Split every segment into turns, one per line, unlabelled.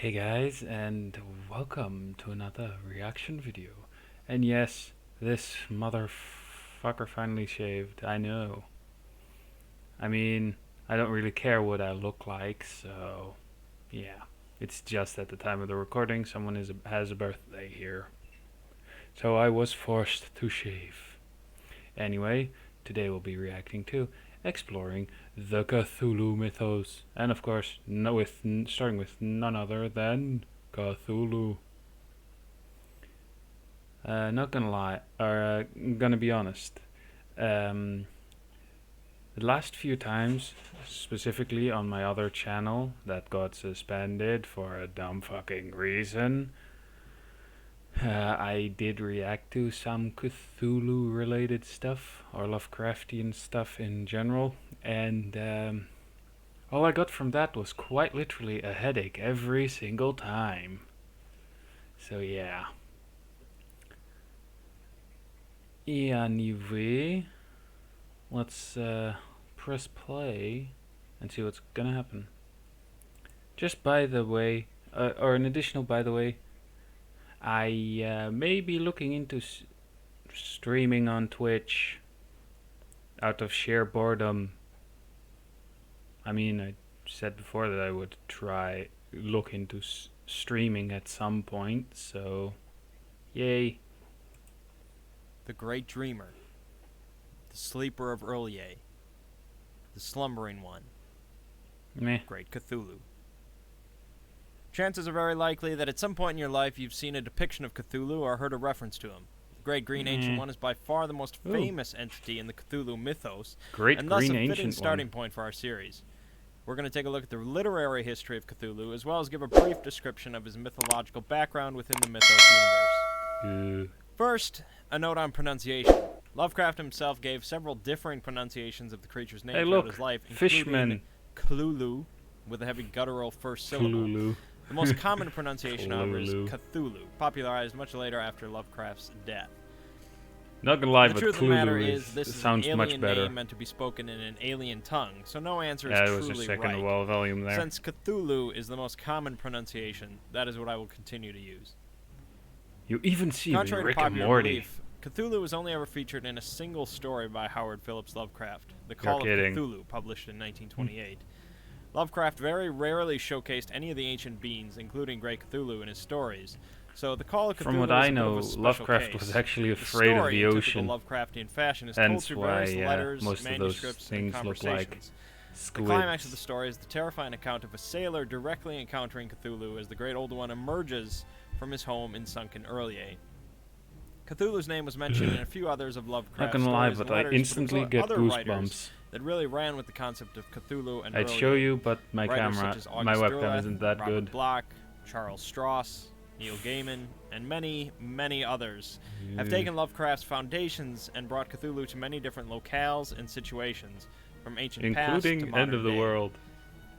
Hey guys, and welcome to another reaction video. And yes, this motherfucker finally shaved, I know. I mean, I don't really care what I look like, so yeah. It's just at the time of the recording, someone has a birthday here. So I was forced to shave. Anyway, today we'll be reacting to exploring the Cthulhu Mythos, and of course, starting with none other than Cthulhu. Not gonna lie, or gonna be honest. Um, the last few times, specifically on my other channel that got suspended for a dumb fucking reason, I did react to some Cthulhu related stuff, or Lovecraftian stuff in general, and all I got from that was quite literally a headache every single time. So yeah. Anyway, let's press play and see what's gonna happen. Just by the way, or an additional by the way, I may be looking into streaming on Twitch out of sheer boredom. I mean, I said before that I would look into streaming at some point, so yay.
The Great Dreamer, the Sleeper of Earlier, the Slumbering One,
Meh.
Great Cthulhu. Chances are very likely that at some point in your life you've seen a depiction of Cthulhu or heard a reference to him. The Great Green Ancient One is by far the most famous entity in the Cthulhu mythos, and thus a fitting starting point for our series. We're going to take a look at the literary history of Cthulhu, as well as give a brief description of his mythological background within the mythos universe. First, a note on pronunciation. Lovecraft himself gave several differing pronunciations of the creature's name throughout his life, including Cthulhu, with a heavy guttural first syllable. The most common pronunciation, however, is Cthulhu, popularized much later after Lovecraft's death.
Not gonna lie,
the
but
truth of the matter is, this
sounds
is an
much
alien
better.
name meant to be spoken in an alien tongue, so no answer is
it
truly
was just second
right.
wall volume there.
Since Cthulhu is the most common pronunciation, that is what I will continue to use.
You even see
Contrary
Rick
to
and
popular
Morty.
belief, Cthulhu was only ever featured in a single story by Howard Phillips Lovecraft, The Call of Cthulhu, published in 1928. Lovecraft very rarely showcased any of the ancient beings, including Great Cthulhu, in his stories. So the Call of Cthulhu,
from what I know, Lovecraft was actually afraid of the ocean.
Lovecraftian fashion is
Hence
told through
why
various letters,
most of those
manuscripts,
things
and
look like squids.
The climax of the story is the terrifying account of a sailor directly encountering Cthulhu as the Great Old One emerges from his home in sunken Earlier. Cthulhu's name was mentioned in a few others of Lovecraft's stories.
Not gonna lie, but I instantly get goosebumps.
That really ran with the concept of Cthulhu and
I'd show you, but my camera, my webcam isn't that good.
Bloch, Charles Stross, Neil Gaiman, and many, many others have taken Lovecraft's foundations and brought Cthulhu to many different locales and situations, from ancient past to modern
end of the
day.
world.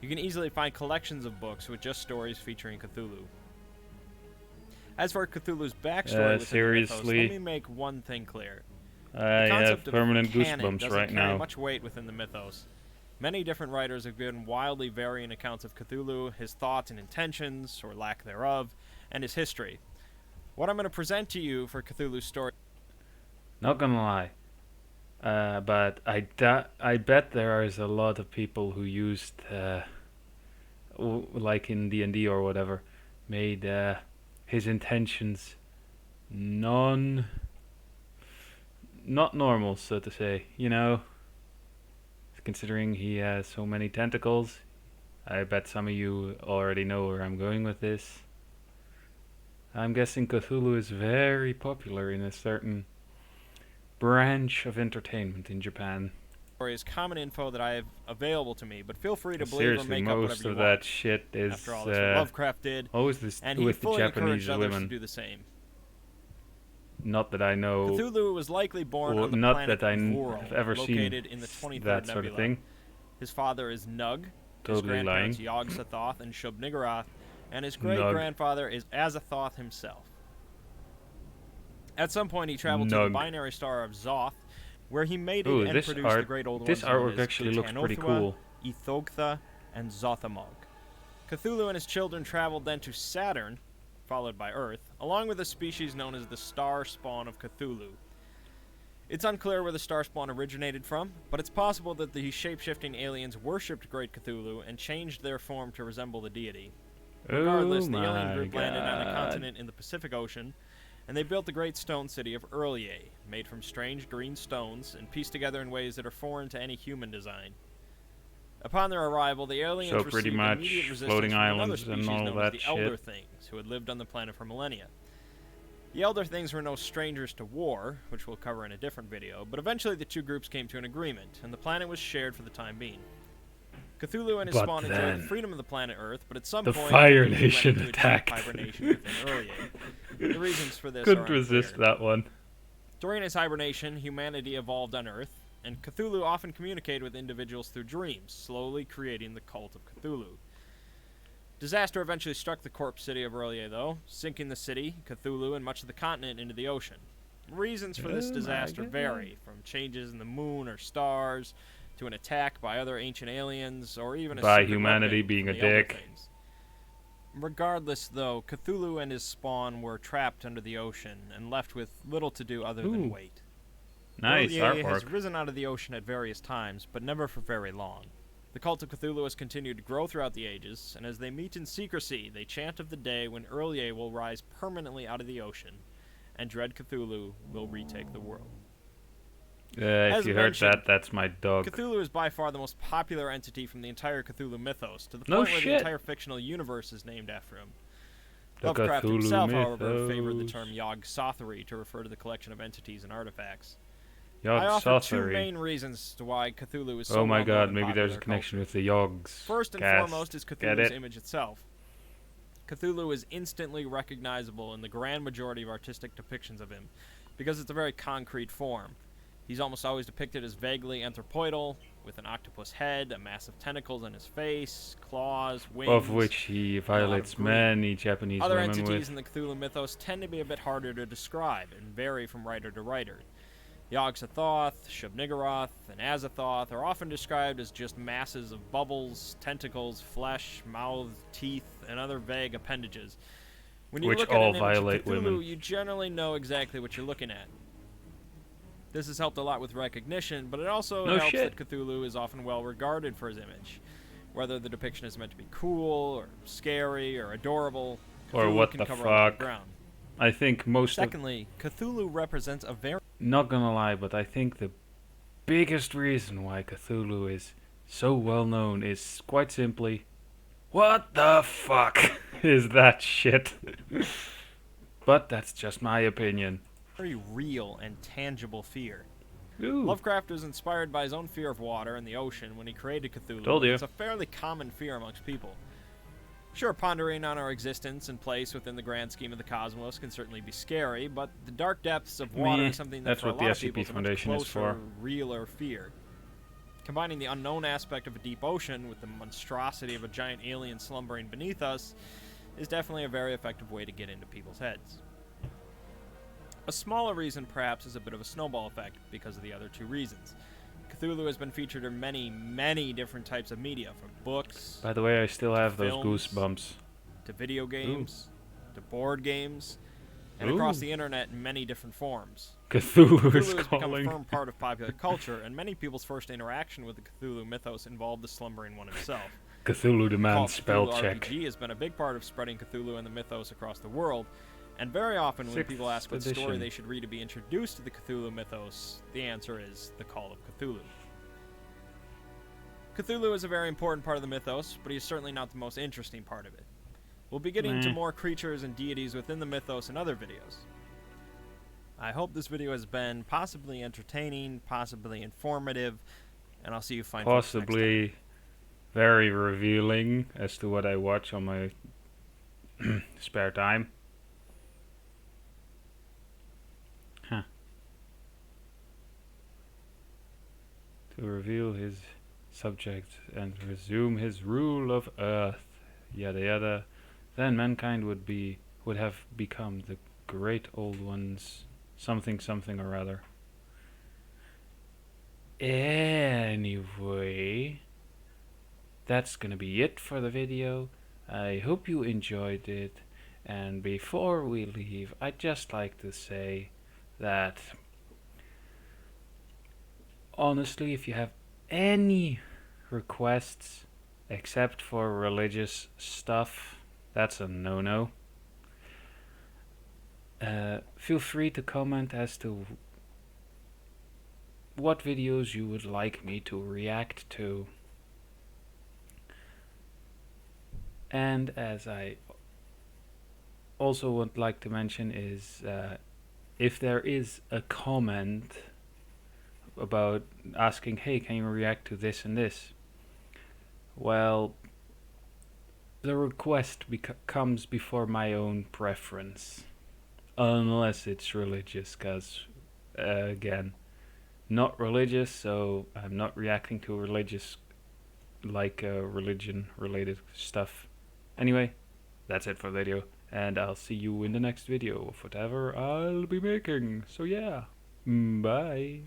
You can easily find collections of books with just stories featuring Cthulhu. As for Cthulhu's backstory within the mythos, let me make one thing clear.
I have permanent
goosebumps
right now.
Carry much weight within the mythos. Many different writers have given wildly varying accounts of Cthulhu, his thoughts and intentions, or lack thereof, and his history. What I'm going to present to you for Cthulhu's story...
Not gonna lie, but I bet there is a lot of people who used, like in D&D or whatever, made his intentions not normal, so to say, you know, considering he has so many tentacles. I bet some of you already know where I'm going with this. I'm guessing Cthulhu is very popular in a certain branch of entertainment in Japan.
Is common info that I have available to me, but feel free to believe
Seriously,
or make up whatever
most
you
of
want.
that shit is
After all, that's what Lovecraft did,
always this
and he
with the
fully
Japanese
encouraged others
women.
to do the same.
Not that I know.
Cthulhu was likely born on the
not
planet
that I
Voral,
have ever
located
seen
in the 23rd
that sort
nebula.
of thing.
His father is Nug,
Totally
his grandparents Yog-Sothoth and Shub-Niggurath, and his great-grandfather is Azathoth himself. At some point, he traveled to the binary star of Zoth, where he mated and produced the Great Old Ones.
This artwork actually looks pretty cool.
Ethogtha, and Zothamog. Cthulhu and his children traveled then to Saturn, followed by Earth, along with a species known as the star spawn of Cthulhu. It's unclear where the star spawn originated from, but it's possible that the shape-shifting aliens worshipped Great Cthulhu and changed their form to resemble the deity. Regardless, the alien group landed on a continent in the Pacific Ocean, and they built the great stone city of Earlier, made from strange green stones and pieced together in ways that are foreign to any human design. Upon their arrival, the aliens received immediate resistance from another species known as the Elder Things, who had lived on the planet for millennia. The Elder Things were no strangers to war, which we'll cover in a different video, but eventually the two groups came to an agreement, and the planet was shared for the time being. Cthulhu and his spawn enjoyed the freedom of the planet Earth, but at some point,
the Fire Nation attacked.
Hibernation within Earlier. The reasons for this
couldn't resist that one.
During his hibernation, humanity evolved on Earth, and Cthulhu often communicated with individuals through dreams, slowly creating the cult of Cthulhu. Disaster eventually struck the corpse city of Earlier, though, sinking the city, Cthulhu, and much of the continent into the ocean. Reasons for this disaster vary, from changes in the moon or stars, to an attack by other ancient aliens, or even
by humanity being a dick.
Regardless, though, Cthulhu and his spawn were trapped under the ocean and left with little to do other than wait.
Nice artwork.
Has risen out of the ocean at various times, but never for very long. The cult of Cthulhu has continued to grow throughout the ages, and as they meet in secrecy, they chant of the day when Earlier will rise permanently out of the ocean, and dread Cthulhu will retake the world.
If you heard that, that's my dog.
Cthulhu is by far the most popular entity from the entire Cthulhu mythos, to the point where the entire fictional universe is named after him. Lovecraft himself, however, favored the term Yog-Sothory to refer to the collection of entities and artifacts. I offer two main reasons to why Cthulhu is so
oh my god, maybe there's a connection with the Yogs.
First and foremost is Cthulhu's image itself. Cthulhu is instantly recognizable in the grand majority of artistic depictions of him, because it's a very concrete form. He's almost always depicted as vaguely anthropoidal, with an octopus head, a mass of tentacles on his face, claws, wings.
Of which he violates many Japanese women with.
Other entities in the Cthulhu mythos tend to be a bit harder to describe and vary from writer to writer. Yog-Sothoth, Shub-Niggurath, and Azathoth are often described as just masses of bubbles, tentacles, flesh, mouth, teeth, and other vague appendages. When you look at an image of Cthulhu, you generally know exactly what you're looking at. This has helped a lot with recognition, but it also helps that Cthulhu is often well regarded for his image. Whether the depiction is meant to be cool, or scary, or adorable, Cthulhu
or what
can
the
cover
fuck.
a lot of ground.
I think most
Secondly, Cthulhu represents a very...
Not gonna lie, but I think the biggest reason why Cthulhu is so well known is quite simply, what the fuck is that shit? But that's just my opinion.
Very real and tangible fear.
Ooh.
Lovecraft was inspired by his own fear of water and the ocean when he created Cthulhu.
Told you.
It's a fairly common fear amongst people. Sure, pondering on our existence and place within the grand scheme of the cosmos can certainly be scary, but the dark depths of water is something that for a lot of people is a much closer, realer fear. Combining the unknown aspect of a deep ocean with the monstrosity of a giant alien slumbering beneath us is definitely a very effective way to get into people's heads. A smaller reason, perhaps, is a bit of a snowball effect because of the other two reasons. Cthulhu has been featured in many, many different types of media, from books...
By the way, I still have those goosebumps.
...to video games, to board games, and across the internet in many different forms.
Cthulhu is
has become
calling.
a firm part of popular culture, and many people's first interaction with the Cthulhu mythos involved the slumbering one himself.
Cthulhu demands spell
Cthulhu
check.
RPG has been a big part of spreading Cthulhu and the mythos across the world, and very often when people ask what story they should read to be introduced to the Cthulhu mythos, the answer is The Call of Cthulhu. Cthulhu is a very important part of the mythos, but he is certainly not the most interesting part of it. We'll be getting into more creatures and deities within the mythos in other videos. I hope this video has been possibly entertaining, possibly informative, and I'll see you fine folks next time.
Possibly very revealing as to what I watch on my spare time. Huh. To reveal his subject and resume his rule of Earth, yada yada, then mankind would have become the great old ones, something or other. Anyway, that's gonna be it for the video. I hope you enjoyed it, and before we leave, I'd just like to say that honestly, if you have any requests except for religious stuff, that's a no-no. Feel free to comment as to what videos you would like me to react to. And as I also would like to mention is if there is a comment about asking, hey, can you react to this and this? Well, the request comes before my own preference. Unless it's religious, because, again, not religious, so I'm not reacting to religious, like religion-related stuff. Anyway, that's it for the video, and I'll see you in the next video of whatever I'll be making. So yeah, bye.